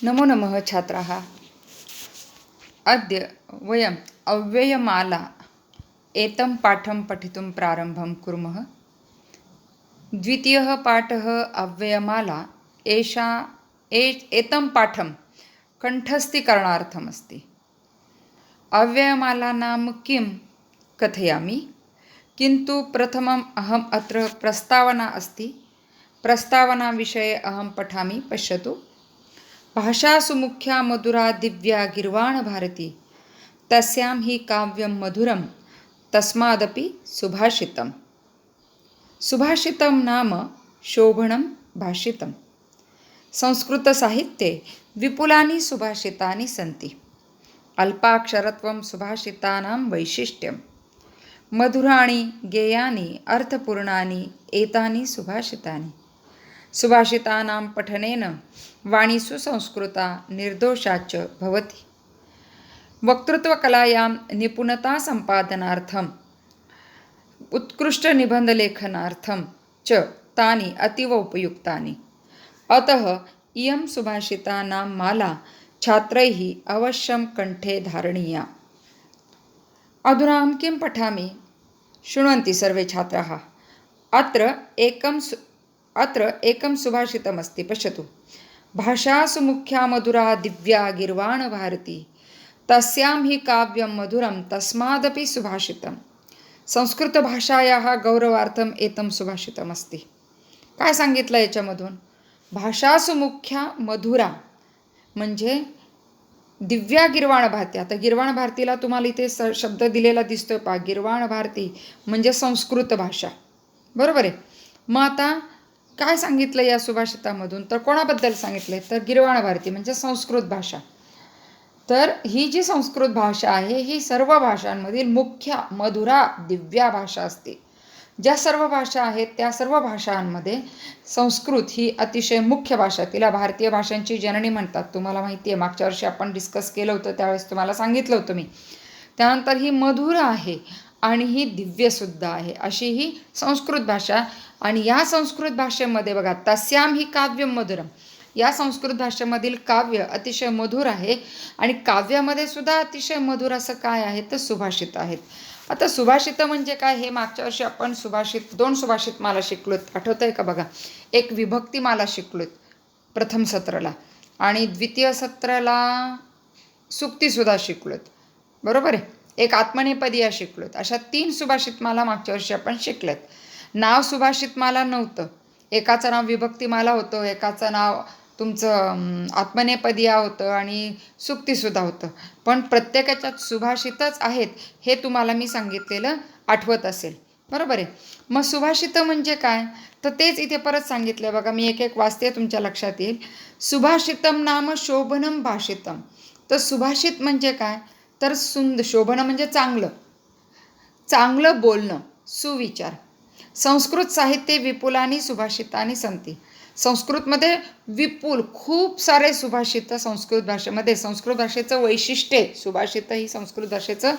नमो नमः छात्राः। अद्य वयम् अव्ययमाला एतं पाठं पठितुं प्रारम्भं कुर्मः। द्वितीयः पाठः अव्ययमाला। एतं पाठं कण्ठस्थीकरणार्थमस्ति। अव्ययमाला नाम किं कथयामि, किन्तु प्रथमम् अहम् अत्र प्रस्तावना अस्ति। प्रस्तावनाविषये अहं पठामि, पश्यतु। भाषासु मुख्या मधुरा दिव्या गीर्वाणभारती, तस्यां हि काव्यं मधुरं तस्मादपि सुभाषितम्। सुभाषितं नाम शोभनं भाषितं। संस्कृतसाहित्ये विपुलानि सुभाषितानि सन्ति। अल्पाक्षरत्वं सुभाषितानां वैशिष्ट्यं। मधुराणि गेयानि अर्थपूर्णानि एतानि सुभाषितानि। सुभाषितानां पठनेन वाणी सुसंस्कृता निर्दोषा च भवति। वक्तृत्वकलायां निपुणतासम्पादनार्थम् उत्कृष्टनिबन्धलेखनार्थं च तानि अतीव उपयुक्तानि। अतः इयं सुभाषितानां माला छात्रैः अवश्यं कण्ठे धारणीया। अधुना अहं किं पठामि, शृण्वन्ति सर्वे छात्राः। अत्र एकं सुभाषितमस्ति, पश्यतु। भाषासु मुख्या मधुरा दिव्या गीर्वाणभारती, तस्यां हि काव्यं मधुरं तस्मादपि सुभाषितं। संस्कृतभाषायाः गौरवार्थम् एतं सुभाषितमस्ति। काय सांगितलं याच्यामधून? भाषासु मुख्या मधुरा म्हणजे दिव्या गीर्वाण भारती. आता गीर्वाण भारतीला तुम्हाला इथे शब्द दिलेला दिसतोय पहा. गीर्वाण भारती म्हणजे संस्कृत भाषा, बरोबर आहे. मग आता काय सांगितलं या सुभाषितामधून, तर कोणाबद्दल सांगितलंय, तर गीर्वाण भारती म्हणजे संस्कृत भाषा. तर ही जी संस्कृत भाषा आहे ही सर्व भाषांमधील मुख्य मधुरा दिव्या भाषा असते. ज्या सर्व भाषा आहेत त्या सर्व भाषांमध्ये संस्कृत ही अतिशय मुख्य भाषा. तिला भारतीय भाषांची जननी म्हणतात. तुम्हाला माहिती आहे, मागच्या वर्षी आपण डिस्कस केलं होतं, त्यावेळेस तुम्हाला सांगितलं होतं मी. त्यानंतर ही मधुर आहे आणि ही दिव्यसुद्धा आहे, अशी ही संस्कृत भाषा. आणि या संस्कृत भाषेमध्ये बघा, तस्यां ही काव्यं मधुरम, या संस्कृत भाषेमधील काव्य अतिशय मधुर आहे. आणि काव्यामध्ये सुद्धा अतिशय मधुर असं काय आहे, तर सुभाषित आहेत. आता सुभाषित म्हणजे काय, हे मागच्या वर्षी आपण दोन सुभाषित माला शिकलोत, आठवत आहे का बघा. एक विभक्ती माला शिकलोत प्रथम सत्राला, आणि द्वितीय सत्राला सुक्तीसुद्धा शिकलोत, बरोबर आहे. एक आत्मनेपदिया शिकलोत. अशा 3 सुभाषित माला मागच्या वर्षी आपण शिकलेत. नाव सुभाषित माला नव्हतं. एकाचं नाव विभक्तीमाला होतं, एकाचं नाव तुमचं आत्मनेपदिया होतं आणि सुक्तीसुद्धा होतं. पण प्रत्येकाच्यात सुभाषितच आहेत हे तुम्हाला मी सांगितलेलं आठवत असेल, बरोबर आहे. मग सुभाषित म्हणजे काय, तर तेच इथे परत सांगितलं बघा. मी एक वाचते, तुमच्या लक्षात येईल. सुभाषितम नाम शोभनम भाषितम. तर सुभाषित म्हणजे काय, तर शोभन म्हणजे चांगलं बोलणं, सुविचार. संस्कृत साहित्य विपुलानी सुभाषितानी संती. संस्कृतमध्ये विपुल खूप सारे सुभाषित संस्कृत भाषेमध्ये. संस्कृत भाषेचं वैशिष्ट्य, सुभाषित ही संस्कृत भाषेचं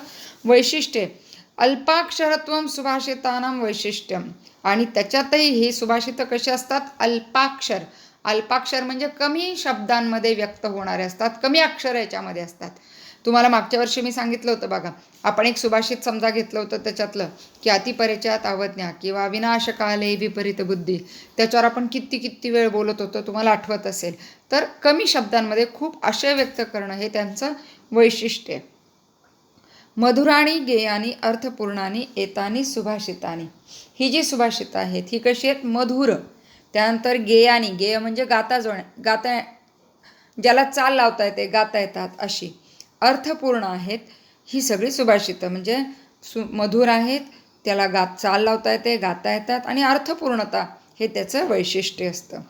वैशिष्ट्य. अल्पाक्षरत्वं सुभाषितानां वैशिष्ट्यम. आणि त्याच्यातही ही सुभाषित कशी असतात, अल्पाक्षर. अल्पाक्षर म्हणजे कमी शब्दांमध्ये व्यक्त होणारे असतात, कमी अक्षर याच्यामध्ये असतात. तुम्हाला मागच्या वर्षी मी सांगितलं होतं बघा, आपण एक सुभाषित समजा घेतलं होतं त्याच्यातलं, की अतिपरिचयात अवज्ञा किंवा विनाशकाले विपरीत बुद्धी. त्याच्यावर आपण किती वेळ बोलत होतो, तुम्हाला आठवत असेल. तर कमी शब्दांमध्ये खूप आशय व्यक्त करणं हे त्यांचं वैशिष्ट्य. मधुराणी गेयानी अर्थपूर्णानी एतानी सुभाषितानी. ही जी सुभाषित आहेत ही कशी आहेत, मधुर. त्यानंतर गेयानी, गेय म्हणजे गाता ज्याला चाल लावता येते, गाता येतात अशी. अर्थपूर्ण आहेत. ही सगळी सुभाषितं म्हणजे मधुर आहेत, त्याला चाल लावता येते, गाता येतात, आणि अर्थपूर्णता हे त्याचं वैशिष्ट्य असतं.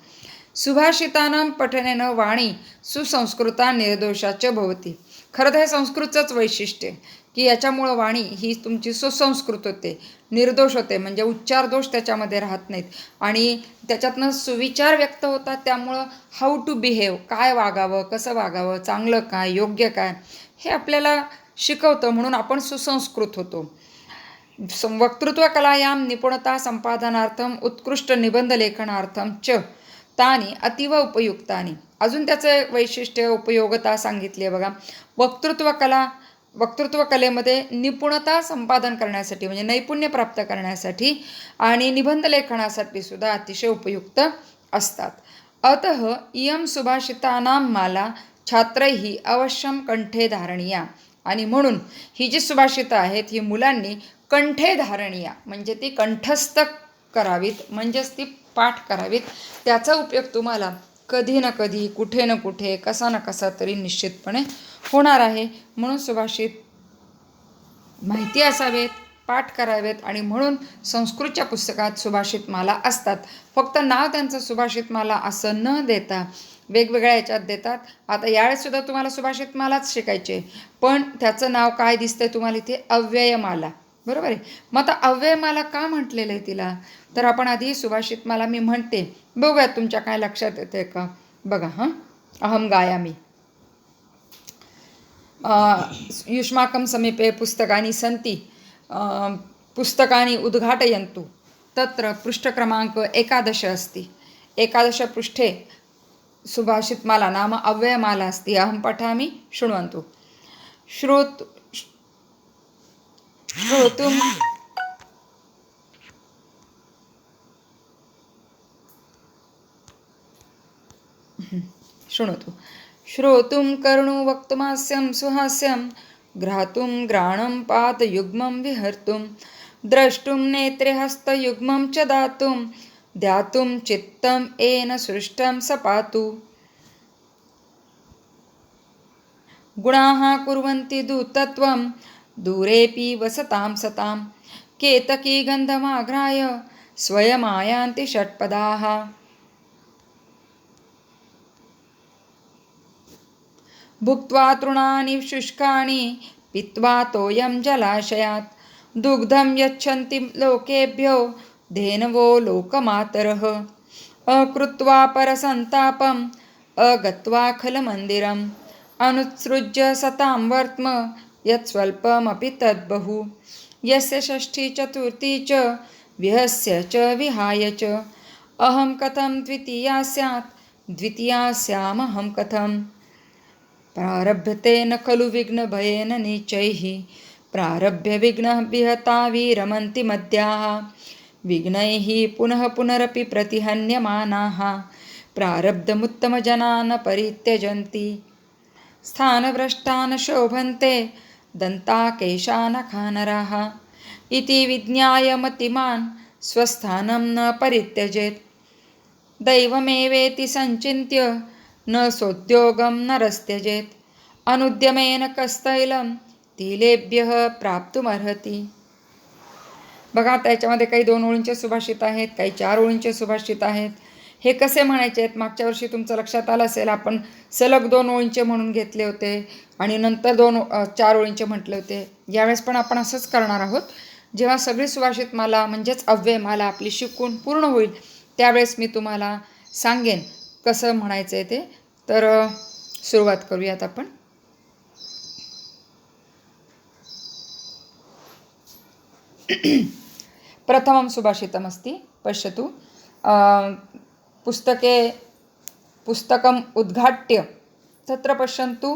सुभाषितानां पठनेन वाणी सुसंस्कृता निर्दोषाच भवती. खरं तर हे संस्कृतचंच वैशिष्ट्य, की याच्यामुळं वाणी ही तुमची सुसंस्कृत होते, निर्दोष होते, म्हणजे उच्चार दोष त्याच्यामध्ये राहत नाहीत, आणि त्याच्यातनं सुविचार व्यक्त होतात. त्यामुळं हाऊ टू बिहेव, काय वागावं, कसं वागावं, चांगलं काय, योग्य काय, हे आपल्याला शिकवतं. म्हणून आपण सुसंस्कृत होतो. वक्तृत्वकलायां निपुणता संपादनार्थम उत्कृष्ट निबंधलेखनार्थम च तानी अतीव उपयुक्तानी. अजून त्याचं वैशिष्ट्य उपयोगिता सांगितली आहे बघा. वक्तृत्व कलेमध्ये निपुणता संपादन करण्यासाठी म्हणजे नैपुण्य प्राप्त करण्यासाठी आणि निबंध लेखनासाठी सुद्धा अतिशय उपयुक्त असतात. अतः इयं सुभाषितानां माला छात्रैः अवश्यम कंठे धारणीया. आणि म्हणून ही जी सुभाषितं आहेत ही मुलांनी कंठे धारणीया म्हणजे ती कंठस्थ करावीत, म्हणजेच ती पाठ करावीत. त्याचा उपयोग तुम्हाला कधी ना कधी, कुठे ना कुठे, कसा ना कसा तरी निश्चितपणे होणार आहे. म्हणून सुभाषित माहिती असावेत, पाठ करावेत. आणि म्हणून संस्कृतच्या पुस्तकात सुभाषित माला असतात. फक्त नाव त्यांचं सुभाषित माला असं न देता वेगवेगळ्या याच्यात देतात. आता यावेळेससुद्धा तुम्हाला सुभाषित मालाच शिकायचे, पण त्याचं नाव काय दिसतंय तुम्हाला इथे? अव्ययमाला. बरोबर आहे. मग आता अव्ययमाला का म्हटलेलं आहे तिला? तर आपण आधी सुभाषित माला मी म्हणते, बघूयात तुमच्या काय लक्षात येते का बघा. अहम गायामी. युष्माकं समीपे पुस्तकानि सन्ति, पुस्तकानि उद्घाटयन्तु. तत्र पृष्ठक्रमांक 11 अस्ति. 11 पृष्ठे सुभाषितमाला नाम अव्ययमाला अस्ति. अहं पठामि, शृण्वन्तु. श्रोतुं शृणोतु. श्रोतुं कर्णो वक्तुमास्यं सुहास्यं, घ्रातुं घ्राणं पादयुग्मं विहर्तुं, द्रष्टुं नेत्रे हस्तयुग्मं च दातुं, ध्यातुं चित्तं येन सृष्टं स पातु. गुणाः कुर्वन्ति दूतत्वं, दूरेऽपि वसतां सतां, केतकी गन्धमाघ्राय स्वयमायान्ति षट्पदाः. भुक्त्वा तृणानि शुष्कानि, पीत्वा तोयं जलाशयात्, दुग्धं यच्छन्ति लोकेभ्यो धेनवो लोकमातरः. अकृत्वा परसन्तापम्, अगत्वा खलमन्दिरम्, अनुत्सृज्य सतां वर्त्म यत्स्वल्पमपि तद्बहु. यस्य षष्ठी चतुर्थी च विहस्य च विहाय च, अहं कथं द्वितीया स्यात्, द्वितीया स्यामहं कथम्. प्रारभ्यते न खलु विघ्नभयेन नीचैः, प्रारभ्य विघ्नः विहता विरमन्ति मद्याः. विघ्नैः पुनः पुनरपि प्रतिहन्यमानाः, प्रारब्धमुत्तमजनान् परित्यजन्ति. स्थानभ्रष्टान् शोभन्ते दन्ताकेशानखानराः, इति विज्ञाय मतिमान् स्वस्थानं न परित्यजेत्. दैवमेवेति संचिन्त्य न सोद्योगं नरस्त्यजेत्, अनुद्यमेन कस्तैलं तिलेभ्यः प्राप्तुमर्हति. बघा त्याच्यामध्ये काही 2 ओळींचे सुभाषित आहेत, काही 4 ओळींचे सुभाषित आहेत. हे कसे म्हणायचे आहेत? मागच्या वर्षी तुमचं लक्षात आलं असेल, आपण सलग 2 ओळींचे म्हणून घेतले होते आणि नंतर 4 ओळींचे म्हटले होते. यावेळेस पण आपण असंच करणार आहोत. जेव्हा सगळी सुभाषित माला म्हणजेच अव्ययमाला आपली शिकून पूर्ण होईल त्यावेळेस मी तुम्हाला सांगेन कसं म्हणायचं आहे ते. तर सुरुवात करूयात आपण. प्रथमं सुभाषितमस्ति, पश्यतु. पुस्तकम् उद्घाट्य तत्र पश्यन्तु.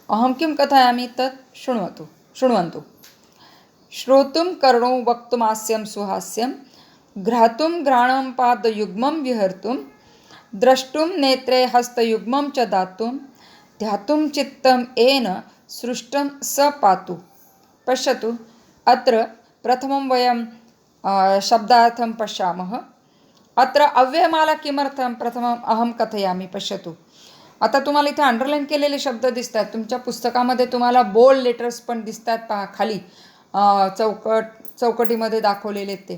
अहं किं कथयामि तत् शृण्वन्तु. श्रोतुं कर्णो वक्तुमास्यं सुहास्यं, घ्रातुं घ्राणं पादयुग्मं विहर्तुं, द्रष्टुं नेत्रे हस्तयुग्मं च दातुं, ध्यातुं चित्तं येन सृष्टं स पातु. पश्यतु. अत्र प्रथमं वयं शब्दार्थं पश्यामः. अत्र अव्ययमाला किमर्थं प्रथमम् अहं कथयामि. पश्यतु. आता तुम्हाला इथे अंडरलाईन केलेले शब्द दिसत आहेत. तुमच्या पुस्तकामध्ये तुम्हाला बोल्ड लेटर्स पण दिसतात पहा खाली, चौकटीमध्ये दाखवलेले ते.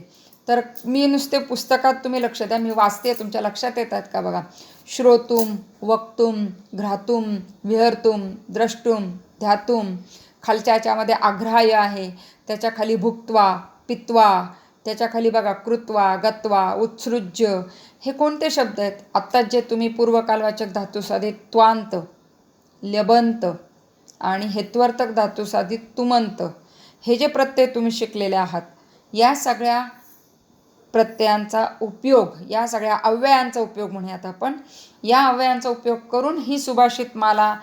तर मी नुसते पुस्तकात तुम्ही लक्ष द्या, मी वाचते, तुमच्या लक्षात येतात का बघा. श्रोतुम, वक्तुम, घ्रातुम, विहर्तुम, द्रष्टुम, ध्यातुम. खालच्या याच्यामध्ये आघ्राय आहे, त्याच्या खाली भुक्त्वा, पित्वा, त्याच्या खाली बघा कृत्वा, गत्वा, उत्सृज्य. हे कोणते शब्द आहेत? आत्ताच जे तुम्ही पूर्वकालवाचक धातुसाधित त्वांत, ल्यबंत आणि हेत्वर्थक धातुसाधित तुमंत हे जे प्रत्यय तुम्ही शिकलेले आहात, या सगळ्या प्रत्ययांचा उपयोग, या सगळ्या अव्ययांचा उपयोग म्हणूयात आपण, या अव्ययांचा उपयोग करून ही सुभाषित माला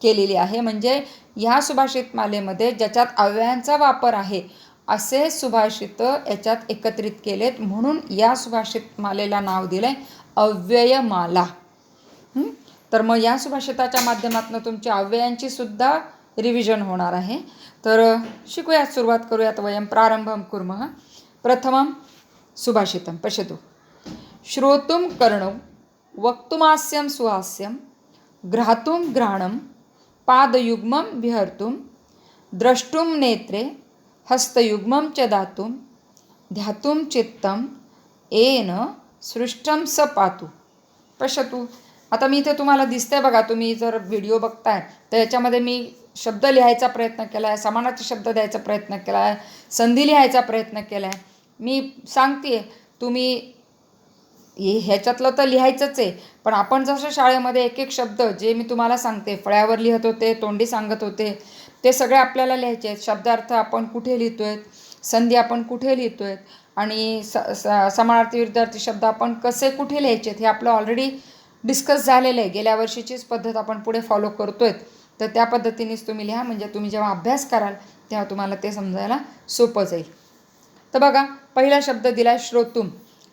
केलेली आहे. म्हणजे ह्या सुभाषित मालेमध्ये ज्याच्यात अव्ययांचा वापर आहे असे सुभाषित याच्यात एकत्रित केलेत, म्हणून या सुभाषित मालेला नाव दिलंय अव्ययमाला. तर मग या सुभाषिताच्या माध्यमातून तुमच्या अव्ययांची सुद्धा रिव्हिजन होणार आहे. तर शिकूयात, सुरुवात करूयात. वयं प्रारंभं कुर्मः. प्रथमं सुभाषितं पश्यतु. श्रोतुं कर्णौ, वक्तुमास्यं सुहास्यं, घ्रातुं घ्राणं, पादयुग्मं विहर्तुं, द्रष्टुं नेत्रे, हस्तयुग्मं च दातुं, ध्यातुं चित्तं, येन सृष्टं स पातु. पश्यतु. आता मी इथे तुम्हाला दिसतंय बघा, तुम्ही जर व्हिडिओ बघताय तर याच्यामध्ये मी शब्द लिहायचा प्रयत्न केला आहे, समानार्थी शब्द द्यायचा प्रयत्न केला आहे, संधी लिहायचा प्रयत्न केला आहे. मी सांगते तुम्ही ह्याच्यातलं तर लिहायचंच आहे, पण आपण जसं शाळेमध्ये एक एक शब्द जे मी तुम्हाला सांगते फळ्यावर लिहित होते, तोंडी सांगत होते, ते सगळे आपल्याला लिहायचे आहेत. शब्दार्थ आपण कुठे लिहितोय, संधी आपण कुठे लिहितोय, आणि समानार्थी विरुद्धार्थी शब्द आपण कसे कुठे लिहायचे हे आपलं ऑलरेडी डिस्कस झालेलं आहे. गेल्या वर्षीचीच पद्धत आपण पुढे फॉलो करतोय. तर त्या पद्धतीनेच तुम्ही लिहा, म्हणजे तुम्ही जेव्हा अभ्यास कराल तेव्हा तुम्हाला ते समजायला सोपं जाईल. तर बघा, पहिला शब्द दिला श्रोतुम.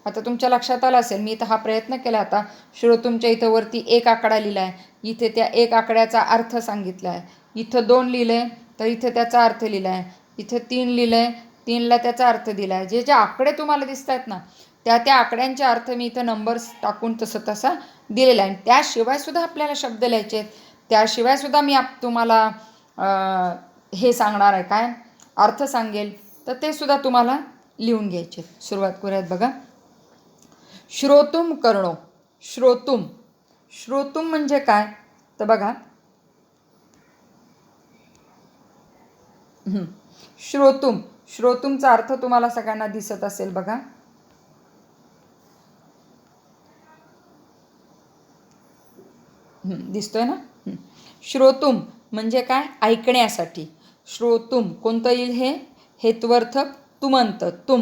आता तुमच्या लक्षात आलं असेल, मी इथं हा प्रयत्न केला. आता श्रोतुमच्या इथं वरती एक आकडा लिहिला आहे, इथे त्या एक आकड्याचा अर्थ सांगितला आहे. इथं 2 लिहिलं आहे तर इथे त्याचा अर्थ लिहिला आहे. इथं 3 लिहिलं आहे, 3ला त्याचा अर्थ दिला आहे. जे जे आकडे तुम्हाला दिसत आहेत ना, त्या आकड्यांचे अर्थ मी इथं नंबर्स टाकून तसा दिलेला आहे. त्याशिवाय सुद्धा आपल्याला शब्द लिहायचे आहेत. त्याशिवाय सुद्धा मी तुम्हाला हे सांगणार आहे, काय अर्थ सांगेल, तर ते सुद्धा तुम्हाला लिहून घ्यायचे. सुरुवात करूयात. बघा, श्रोतुम कर्णो. श्रोतुम, श्रोतुम म्हणजे काय तर बघा, श्रोतुम, श्रोतुमचा अर्थ तुम्हाला सगळ्यांना दिसत असेल बघा. दिसतोय ना. श्रोतुम म्हणजे काय, ऐकण्यासाठी. श्रोतुम कोणतं येईल, हे हेत्वर्थ तुमंत, तुम.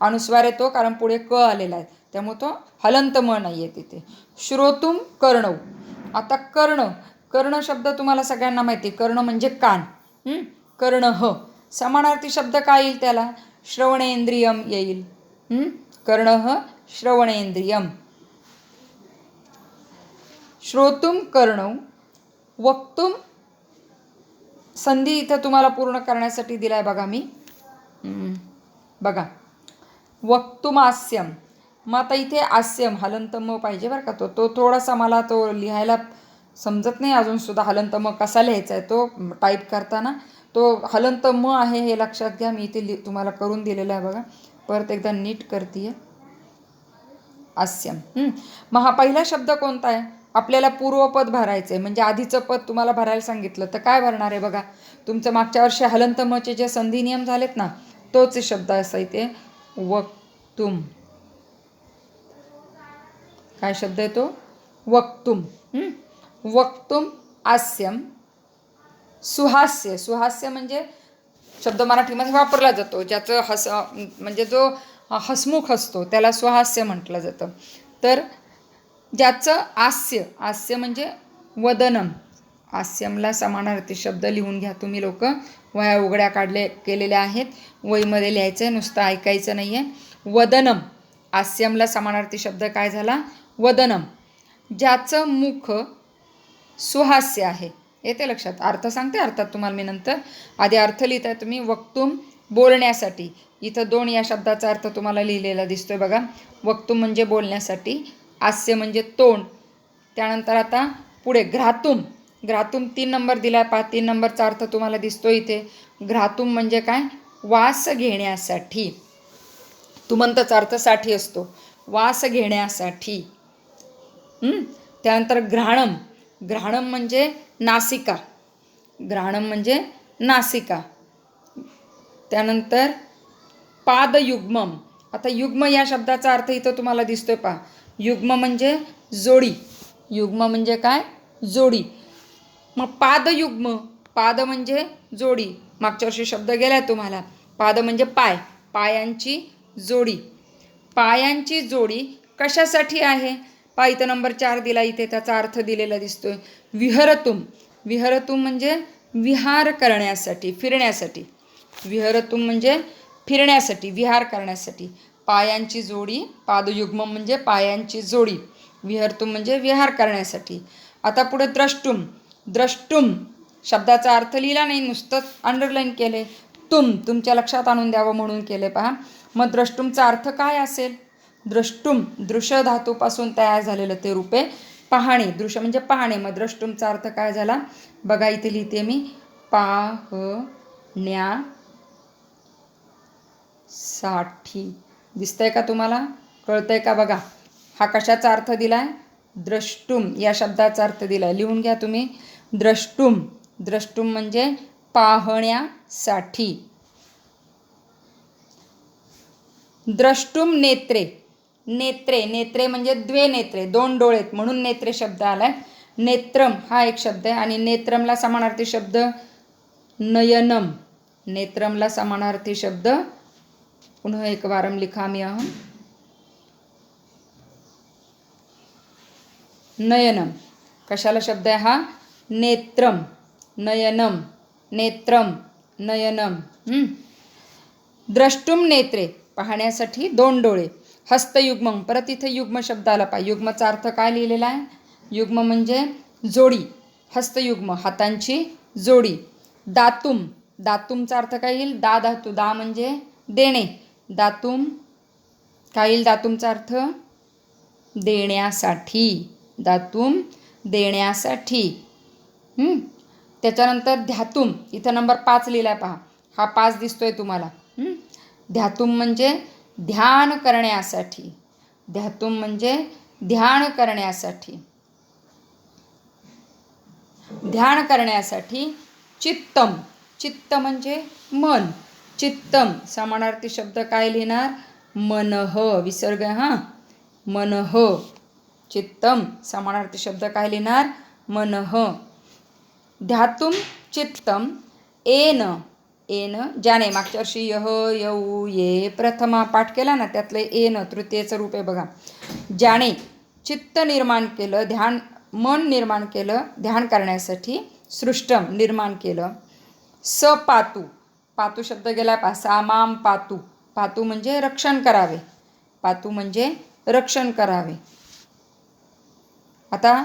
अनुस्वार येतो कारण पुढे क आलेला आहे, त्यामुळे तो हलंत म नाही आहे तिथे. श्रोतुम कर्णौ. आता कर्ण, कर्ण शब्द तुम्हाला सगळ्यांना माहिती, कर्ण म्हणजे कान. कर्ण समानार्थी शब्द काय येईल त्याला, श्रवणेंद्रियम येईल. कर्ण श्रवणेंद्रियम. श्रोतुम कर्णौ, वक्तुम संधी इथं तुम्हाला पूर्ण करण्यासाठी दिलाय बघा मी. बघा, वक्तुमास्यम. मग आता इथे आस्यम हलंत म पाहिजे बरं का. तो थोडासा मला तो लिहायला समजत नाही अजून सुद्धा. हलंत म कसा लिहायचा आहे तो टाईप करताना, तो हलंत म आहे हे लक्षात घ्या. मी इथे तुम्हाला करून दिलेलं आहे बघा. परत एकदा नीट करते. आस्यम. मग हा पहिला शब्द कोणता आहे, आपल्याला पूर्वपद भरायचं आहे. म्हणजे आधीचं पद तुम्हाला भरायला सांगितलं तर काय भरणार आहे बघा. तुमचं मागच्या वर्षी हलंत मचे जे संधी नियम झालेत ना, तोच शब्द असा इथे वक्तुम. काय शब्द आहे तो, वक्तुम. वक्तुम आस्यम. सुहास्य, सुहास्य म्हणजे शब्द मराठीमध्ये वापरला जातो, ज्याचं म्हणजे जो हसमुख असतो त्याला सुहास्य म्हटलं जातं. तर ज्याचं हास्य, हास्य म्हणजे वदनम. हास्यमला समानार्थी शब्द लिहून घ्या तुम्ही लोक. वया उघड्या केलेल्या आहेत, वहीमध्ये लिहायचं आहे, नुसतं ऐकायचं नाही आहे. वदनम, हास्यमला समानार्थी शब्द काय झाला, वदनम. ज्याचं मुख सुहास्य आहे, येते लक्षात. अर्थ सांगते, अर्थात तुम्हाला मी नंतर. आधी अर्थ लिहिताय तुम्ही. वक्तुम बोलण्यासाठी. इथं 2 या शब्दाचा अर्थ तुम्हाला लिहिलेला दिसतोय बघा. वक्तुम म्हणजे बोलण्यासाठी, हास्य म्हणजे तोंड. त्यानंतर आता पुढे घ्रातुम. घ्रातुम 3 नंबर दिला आहे, 3 नंबरचा अर्थ तुम्हाला दिसतो इथे. घ्रातुम म्हणजे काय, वास घेण्यासाठी. तुमंतचा अर्थ साठी असतो, वास घेण्यासाठी. त्यानंतर घ्राणम. घ्राणम म्हणजे नासिका. घ्राणम म्हणजे नासिका. त्यानंतर पादयुग्मम. आता युग्म या शब्दाचा अर्थ इथं तुम्हाला दिसतोय पहा. युग्म म्हणजे जोडी. युग्म म्हणजे काय, जोडी. मग पादयुग्म, पाद म्हणजे जोडी. मागच्या वर्षी शब्द गेलाय तुम्हाला. पाद म्हणजे पाय, पायांची जोडी. पायांची जोडी कशासाठी आहे? पहा इथं नंबर 4 दिला, इथे त्याचा अर्थ दिलेला दिसतोय. विहरतुम. विहरतुम म्हणजे विहार करण्यासाठी, फिरण्यासाठी. विहरतुम म्हणजे फिरण्यासाठी, विहार करण्यासाठी. पायांची जोडी, पादयुग्मम म्हणजे पायांची जोडी. विहरतुम म्हणजे विहार करण्यासाठी. आता पुढे द्रष्टुम. द्रष्टुम शब्दाचा अर्थ लिहिला नाही, नुसतंच अंडरलाईन केले. तुमच्या लक्षात आणून द्यावं म्हणून केले. पहा मग द्रष्टुमचा अर्थ काय असेल? द्रष्टुम दृश्य धातूपासून तयार झालेलं ते रूपे पाहणे. दृश्य म्हणजे पाहणे. मग द्रष्टुमचा अर्थ काय झाला बघा, इथे लिहिते मी. पाहण्यासाठी. दिसतंय का तुम्हाला? कळतंय का? बघा हा कशाचा अर्थ दिलाय? द्रष्टुम या शब्दाचा अर्थ दिलाय. लिहून घ्या तुम्ही. द्रष्टुम. द्रष्टुम म्हणजे पाहण्यासाठी. द्रष्टुम नेत्रे. नेत्रे. नेत्रे म्हणजे द्वे नेत्रे, दोन डोळेत म्हणून नेत्रे शब्द आलाय. नेत्रम हा एक शब्द आहे आणि नेत्रमला समानार्थी शब्द नयनम. नेत्रमला समानार्थी शब्द पुन्हा एक वारम लिखामि अहम नयनम. कशाला शब्द आहे हा? नेत्रम, नयनम, नेत्रम, नयनम. द्रष्टुम नेत्रे पाहण्यासाठी दोन डोळे. हस्तयुग्मम. परत इथे युग्म शब्द आला पाहिजे. युग्मचा अर्थ काय लिहिलेला आहे? युग्म म्हणजे जोडी. हस्तयुग्म हातांची जोडी. दातुम. दातुमचा अर्थ काय येईल? दा धातू. दा म्हणजे देणे. दातुम काय येईल? दातुमचा अर्थ देण्यासाठी. दातुम देण्यासाठी. त्याच्यानंतर ध्यातुम. इथं नंबर 5 लिहिलाय पहा. हा 5 दिसतोय तुम्हाला. ध्यातुम म्हणजे ध्यान करण्यासाठी. ध्यातुम म्हणजे ध्यान करण्यासाठी. ध्यान करण्यासाठी. चित्तम. चित्त म्हणजे मन. चित्तम समानार्थी शब्द काय लिहिणार? मनः. विसर्ग हा. मनः. चित्तम समानार्थी शब्द काय लिहिणार? मनः. ध्यातुम चित्तम येन. येन ज्याने. मागच्या वर्षी यह यऊ ये प्रथमा पाठ केला ना, त्यातलं येन तृतीयेचं रूप आहे बघा. ज्याने चित्त निर्माण केलं, ध्यान मन निर्माण केलं ध्यान करण्यासाठी. सृष्टम निर्माण केलं. स पातू. पातू शब्द गेला पहा. सामाम पातू. पातू म्हणजे रक्षण करावे. पातू म्हणजे रक्षण करावे. आता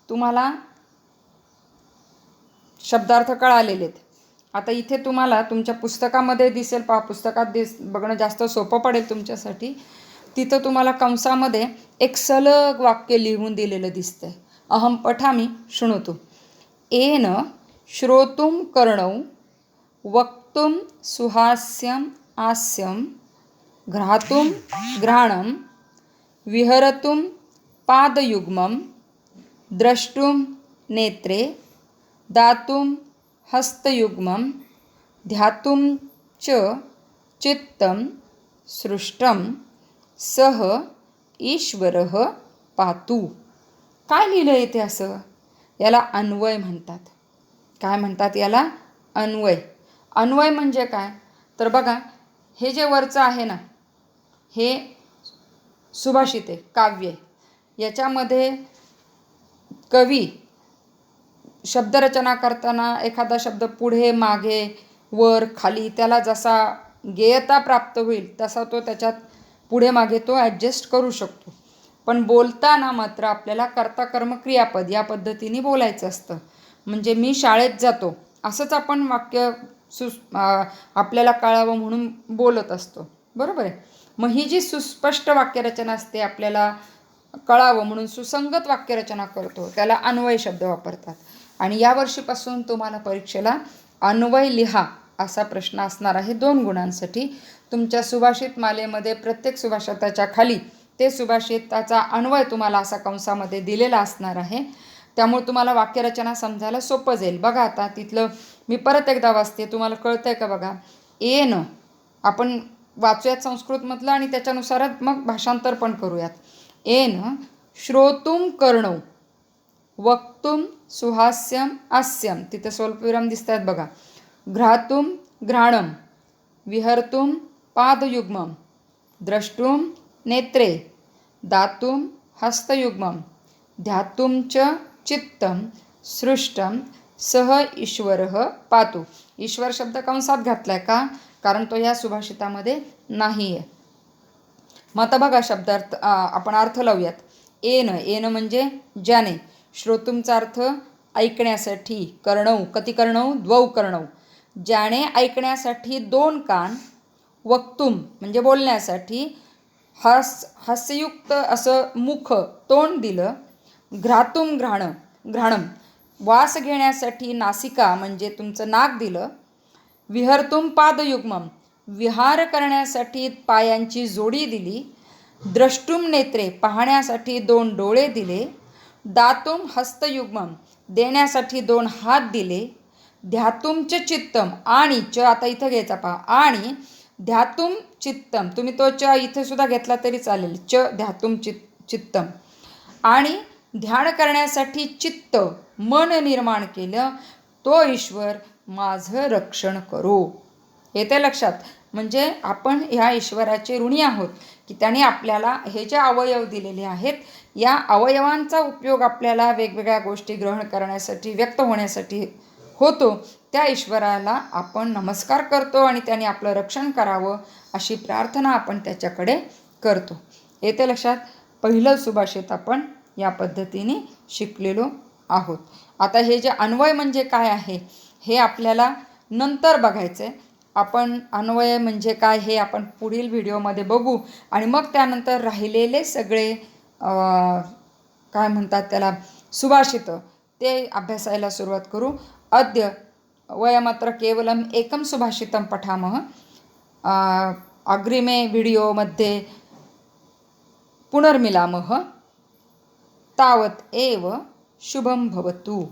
तुम्हाला शब्दार्थ कळालेले आहेत. आता इथे तुम्हाला तुमच्या पुस्तकामध्ये दिसेल पहा. पुस्तकात बघणं जास्त सोपं पडेल तुमच्यासाठी. तिथं तुम्हाला कंसामध्ये एक सलग वाक्य लिहून दिलेलं दिसतंय. अहम पठामि शृणोतु. येन श्रोतुम कर्णौ वक्तुम सुहास्यम हास्यम घ्रातुम घ्राणम विहरतुम पादयुग्मम द्रष्टुम नेत्रे दातुम हस्तयुग्मम ध्यातुम च चित्तम सृष्टम सह ईश्वरः पातु. काय लिहिलं इथे असं? याला अन्वय म्हणतात. काय म्हणतात याला? अन्वय. अन्वय म्हणजे काय? तर बघा हे जे वरचं आहे ना, हे सुभाषित आहे, काव्य आहे. याच्यामध्ये कवी शब्दरचना करताना एखादा शब्द पुढे मागे वर खाली त्याला जसा गेयता प्राप्त होईल तसा तो त्याच्यात पुढे मागे तो ॲडजस्ट करू शकतो. पण बोलताना मात्र आपल्याला कर्ता कर्म क्रियापद या पद्धतीने बोलायचं असतं. म्हणजे मी शाळेत जातो असंच आपण वाक्य आपल्याला कळावं म्हणून बोलत असतो. बरोबर आहे. मग ही जी सुस्पष्ट वाक्यरचना असते आपल्याला कळावं म्हणून सुसंगत वाक्यरचना करतो त्याला अन्वय शब्द वापरतात. आणि यावर्षीपासून तुम्हाला परीक्षेला अन्वय लिहा असा प्रश्न असणार आहे 2 गुणांसाठी. तुमच्या सुभाषित मालेमध्ये प्रत्येक सुभाषिताच्या खाली ते सुभाषिताचा अन्वय तुम्हाला असा कंसामध्ये दिलेला असणार आहे. त्यामुळे तुम्हाला वाक्यरचना समजायला सोपं जाईल. बघा आता तिथलं मी परत एकदा वाचते, तुम्हाला कळतंय का बघा. येन आपण वाचूयात संस्कृतमधलं आणि त्याच्यानुसारच मग भाषांतर पण करूयात. येन श्रोतुम कर्णौ वक्तुम सुहास्यम हास्यम. तिथे स्वल्पविराम दिसत आहेत बघा. घ्रातुम घ्राणम विहर्तुम पादयुग्मं द्रष्टुं नेत्रे दातुं हस्तयुग्मं ध्यातुं च चित्तं सृष्टं सह ईश्वरः पातु. ईश्वर शब्द कंसात घातलाय का? कारण तो या सुभाषितामध्ये नाही आहे. मग आता बघा शब्दार्थ आपण अर्थ लावूयात. येन म्हणजे ज्याने, श्रोतुमचा अर्थ ऐकण्यासाठी, कर्णौ कति कर्णौ द्वौ कर्णौ, ज्याने ऐकण्यासाठी दोन कान, वक्तुम म्हणजे बोलण्यासाठी हास्ययुक्त असं मुख तोंड दिलं, घ्रातुम घ्राणम वास घेण्यासाठी नासिका म्हणजे तुमचं नाक दिलं, विहर्तुम पादयुग्मम विहार करण्यासाठी पायांची जोडी दिली, द्रष्टुम नेत्रे पाहण्यासाठी दोन डोळे दिले, दातुम हस्तयुग्मम देण्यासाठी दोन हात दिले, ध्यातुम च चित्तम आणि च आता इथं घ्यायचा पहा, आणि ध्यातुम चित्तम तुम्ही तो च इथे सुद्धा घेतला तरी चालेल, च ध्यातुम चित्तम आणि ध्यान करण्यासाठी चित्त मन निर्माण केलं, तो ईश्वर माझं रक्षण करो. येते लक्षात? म्हणजे आपण ह्या ईश्वराचे ऋणी आहोत की त्याने आपल्याला हे जे अवयव दिलेले आहेत, या अवयवांचा उपयोग आपल्याला वेगवेगळ्या गोष्टी ग्रहण करण्यासाठी, व्यक्त होण्यासाठी होतो. त्या ईश्वराला आपण नमस्कार करतो आणि त्याने आपलं रक्षण करावं अशी प्रार्थना आपण त्याच्याकडे करतो. येते लक्षात? पहिलं सुभाषित आपण या पद्धतीने शिकलेलो आहोत. आता हे जे अन्वय म्हणजे काय आहे हे आपल्याला नंतर बघायचं आहे. आपण अन्वय म्हणजे काय हे आपण पुढील व्हिडिओमध्ये बघू आणि मग त्यानंतर राहिलेले सगळे काय म्हणतात त्याला सुभाषित ते अभ्यासायला सुरुवात करू. अद्य वयमत्र केवलम एकं सुभाषितं पठामः. अग्रिमे व्हिडिओमध्ये पुनर्मिलामः. तावत् एव शुभं भवतु.